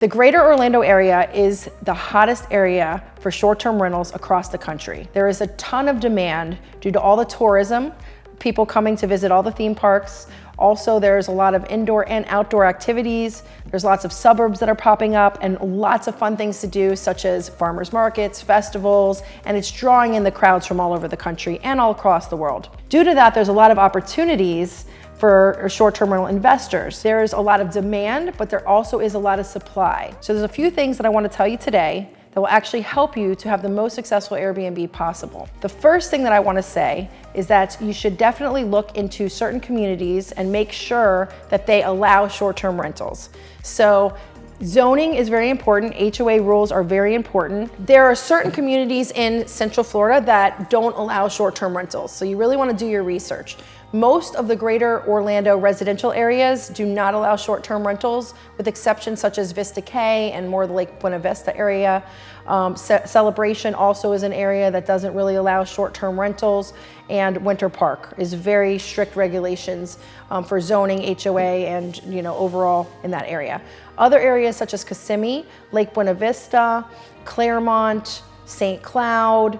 The greater Orlando area is the hottest area for short-term rentals across the country. There is a ton of demand due to all the tourism, people coming to visit all the theme parks. Also, there's a lot of indoor and outdoor activities. There's lots of suburbs that are popping up and lots of fun things to do, such as farmers markets, festivals, and it's drawing in the crowds from all over the country and all across the world. Due to that, there's a lot of opportunities for short-term rental investors. There's a lot of demand, but there also is a lot of supply. So there's a few things that I want to tell you today that will actually help you to have the most successful Airbnb possible. The first thing that I want to say is that you should definitely look into certain communities and make sure that they allow short-term rentals. So zoning is very important. HOA rules are very important. There are certain communities in Central Florida that don't allow short-term rentals. So you really want to do your research. Most of the greater Orlando residential areas do not allow short-term rentals, with exceptions such as Vista Cay and more the Lake Buena Vista area. Celebration also is an area that doesn't really allow short-term rentals, and Winter Park is very strict regulations for zoning, HOA, and overall in that area. Other areas such as Kissimmee, Lake Buena Vista, Claremont, St. Cloud,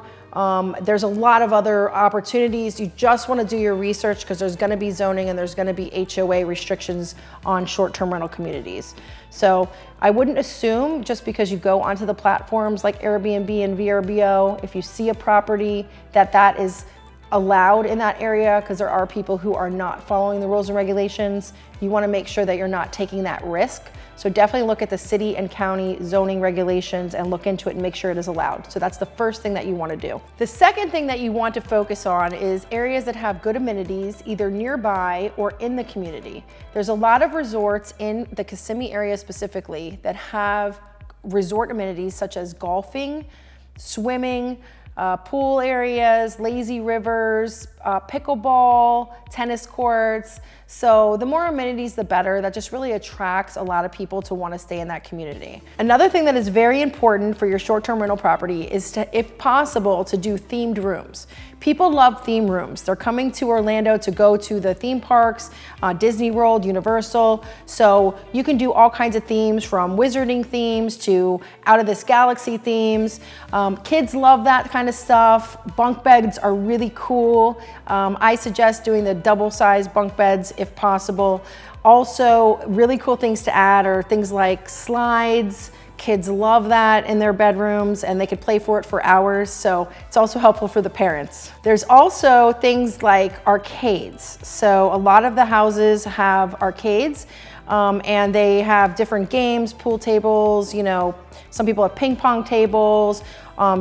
there's a lot of other opportunities. You just want to do your research because there's going to be zoning and there's going to be HOA restrictions on short-term rental communities. So I wouldn't assume just because you go onto the platforms like Airbnb and VRBO, if you see a property that is allowed in that area, because there are people who are not following the rules and regulations. You want to make sure that you're not taking that risk. So definitely look at the city and county zoning regulations and look into it and make sure it is allowed. So that's the first thing that you want to do. The second thing that you want to focus on is areas that have good amenities, either nearby or in the community. There's a lot of resorts in the Kissimmee area specifically that have resort amenities such as golfing, swimming, pool areas, lazy rivers, pickleball, tennis courts. So the more amenities, the better. That just really attracts a lot of people to want to stay in that community. Another thing that is very important for your short-term rental property is to, if possible, to do themed rooms. People love theme rooms. They're coming to Orlando to go to the theme parks, Disney World, Universal. So you can do all kinds of themes, from wizarding themes to out of this galaxy themes. Kids love that kind of stuff. Bunk beds are really cool. I suggest doing the double-sized bunk beds if possible. Also, really cool things to add are things like slides. Kids love that in their bedrooms and they could play for it for hours, so it's also helpful for the parents. There's also things like arcades. So a lot of the houses have arcades and they have different games, pool tables, some people have ping pong tables,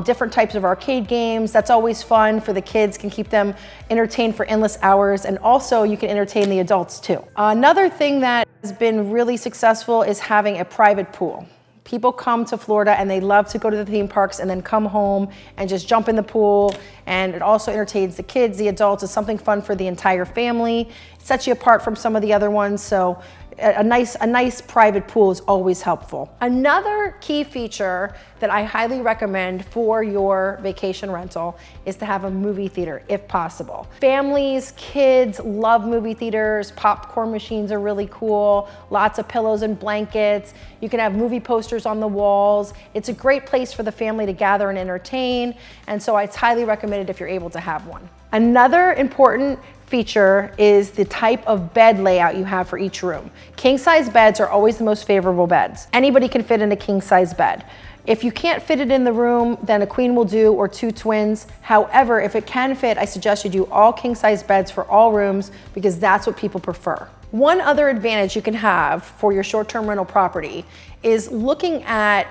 different types of arcade games. That's always fun for the kids, can keep them entertained for endless hours, and also you can entertain the adults too. Another thing that has been really successful is having a private pool. People come to Florida and they love to go to the theme parks and then come home and just jump in the pool, and it also entertains the kids, the adults. It's something fun for the entire family. It sets you apart from some of the other ones, so a nice private pool is always helpful. Another key feature that I highly recommend for your vacation rental is to have a movie theater if possible. Families, kids love movie theaters. Popcorn machines are really cool. Lots of pillows and blankets. You can have movie posters on the walls. It's a great place for the family to gather and entertain, and so it's highly recommended if you're able to have one. Another important feature is the type of bed layout you have for each room. King size beds are always the most favorable beds. Anybody can fit in a king size bed. If you can't fit it in the room, then a queen will do, or two twins. However, if it can fit, I suggest you do all king size beds for all rooms because that's what people prefer. One other advantage you can have for your short-term rental property is looking at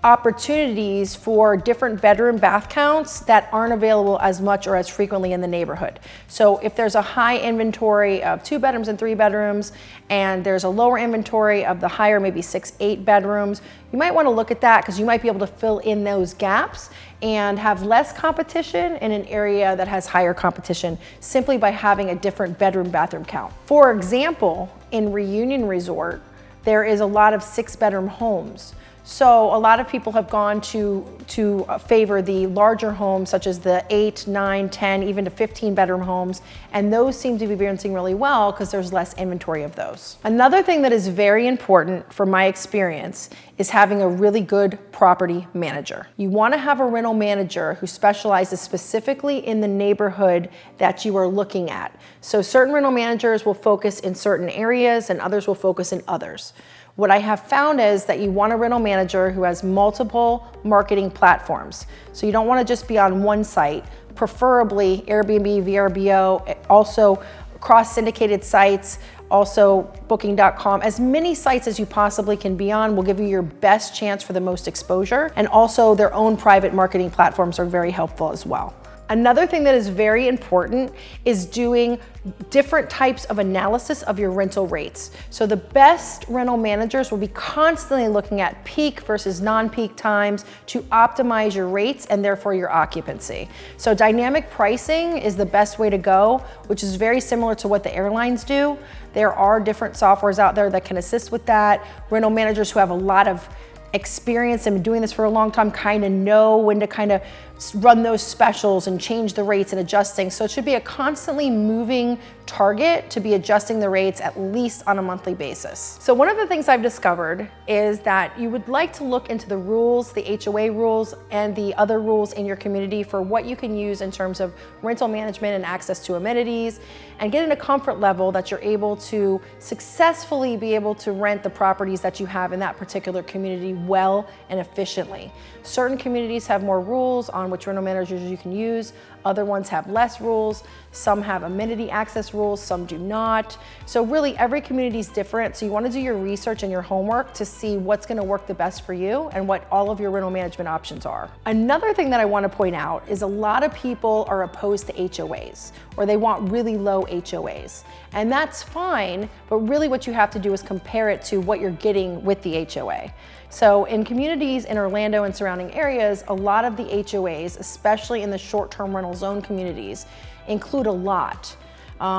opportunities for different bedroom bath counts that aren't available as much or as frequently in the neighborhood. So if there's a high inventory of 2 bedrooms and 3 bedrooms, and there's a lower inventory of the higher, maybe 6, 8 bedrooms, you might want to look at that because you might be able to fill in those gaps and have less competition in an area that has higher competition simply by having a different bedroom bathroom count. For example, in Reunion Resort, there is a lot of 6-bedroom homes. So a lot of people have gone to favor the larger homes, such as the 8, 9, 10, even to 15 bedroom homes. And those seem to be renting really well because there's less inventory of those. Another thing that is very important from my experience is having a really good property manager. You want to have a rental manager who specializes specifically in the neighborhood that you are looking at. So certain rental managers will focus in certain areas and others will focus in others. What I have found is that you want a rental manager who has multiple marketing platforms. So you don't want to just be on one site, preferably Airbnb, VRBO, also cross-syndicated sites, also booking.com. As many sites as you possibly can be on will give you your best chance for the most exposure. And also their own private marketing platforms are very helpful as well. Another thing that is very important is doing different types of analysis of your rental rates. So the best rental managers will be constantly looking at peak versus non-peak times to optimize your rates and therefore your occupancy. So dynamic pricing is the best way to go, which is very similar to what the airlines do. There are different softwares out there that can assist with that. Rental managers who have a lot of experience and been doing this for a long time kind of know when to kind of run those specials and change the rates and adjusting. So it should be a constantly moving target to be adjusting the rates at least on a monthly basis. So one of the things I've discovered is that you would like to look into the rules, the HOA rules, and the other rules in your community for what you can use in terms of rental management and access to amenities, and get in a comfort level that you're able to successfully be able to rent the properties that you have in that particular community well and efficiently. Certain communities have more rules on which rental managers you can use. Other ones have less rules. Some have amenity access rules, some do not. So really every community is different. So you want to do your research and your homework to see what's going to work the best for you and what all of your rental management options are. Another thing that I want to point out is a lot of people are opposed to HOAs, or they want really low HOAs. And that's fine, but really what you have to do is compare it to what you're getting with the HOA. So in communities in Orlando and surrounding areas, a lot of the HOAs, especially in the short-term rental zone communities, include a lot.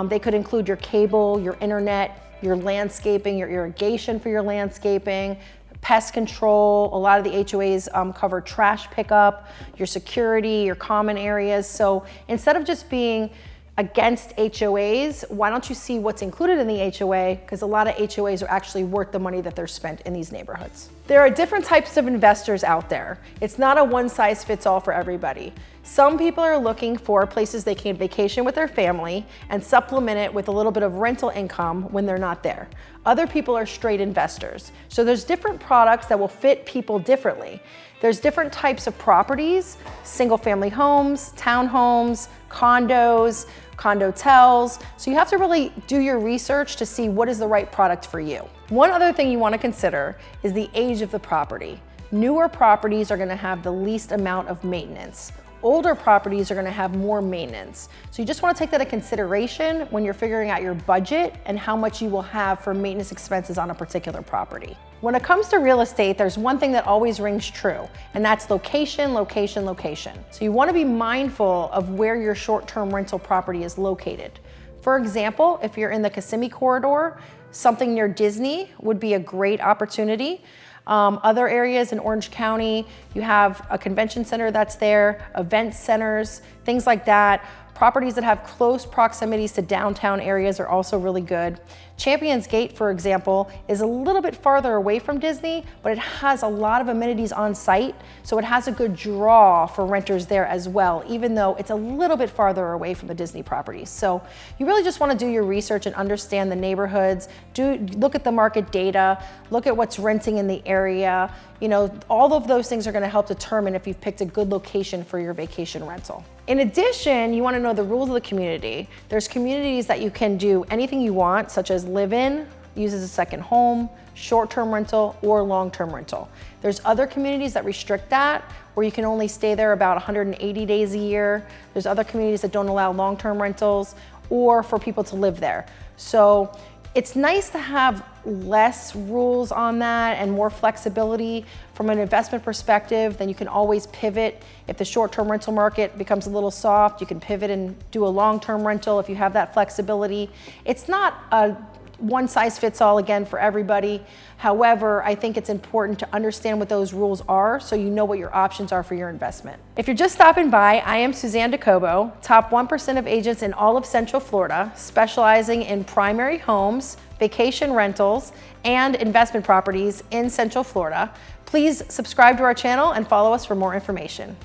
They could include your cable, your internet, your landscaping, your irrigation for your landscaping, pest control. A lot of the HOAs cover trash pickup, your security, your common areas. So instead of just being against HOAs, why don't you see what's included in the HOA? Because a lot of HOAs are actually worth the money that they're spent in these neighborhoods. There are different types of investors out there. It's not a one size fits all for everybody. Some people are looking for places they can vacation with their family and supplement it with a little bit of rental income when they're not there. Other people are straight investors. So there's different products that will fit people differently. There's different types of properties, single family homes, townhomes, condos, condotels. So you have to really do your research to see what is the right product for you. One other thing you want to consider is the age of the property. Newer properties are going to have the least amount of maintenance. Older properties are going to have more maintenance. So you just want to take that into consideration when you're figuring out your budget and how much you will have for maintenance expenses on a particular property. When it comes to real estate, there's one thing that always rings true, and that's location, location, location. So you want to be mindful of where your short-term rental property is located. For example, if you're in the Kissimmee corridor, something near Disney would be a great opportunity. Other areas in Orange County, you have a convention center that's there, event centers, things like that. Properties that have close proximities to downtown areas are also really good. Champions Gate, for example, is a little bit farther away from Disney, but it has a lot of amenities on site, so it has a good draw for renters there as well, even though it's a little bit farther away from the Disney properties. So you really just want to do your research and understand the neighborhoods, look at the market data, look at what's renting in the area. You know, all of those things are going to help determine if you've picked a good location for your vacation rental. In addition, you want to know the rules of the community. There's communities that you can do anything you want, such as live in, use as a second home, short-term rental, or long-term rental. There's other communities that restrict that, where you can only stay there about 180 days a year. There's other communities that don't allow long-term rentals or for people to live there. So it's nice to have less rules on that and more flexibility. From an investment perspective, then you can always pivot. If the short-term rental market becomes a little soft, you can pivot and do a long-term rental if you have that flexibility. It's not a one size fits all again for everybody. However, I think it's important to understand what those rules are so you know what your options are for your investment. If you're just stopping by, I am Suzanne DeCobo, top 1% of agents in all of Central Florida, specializing in primary homes, vacation rentals, and investment properties in Central Florida. Please subscribe to our channel and follow us for more information.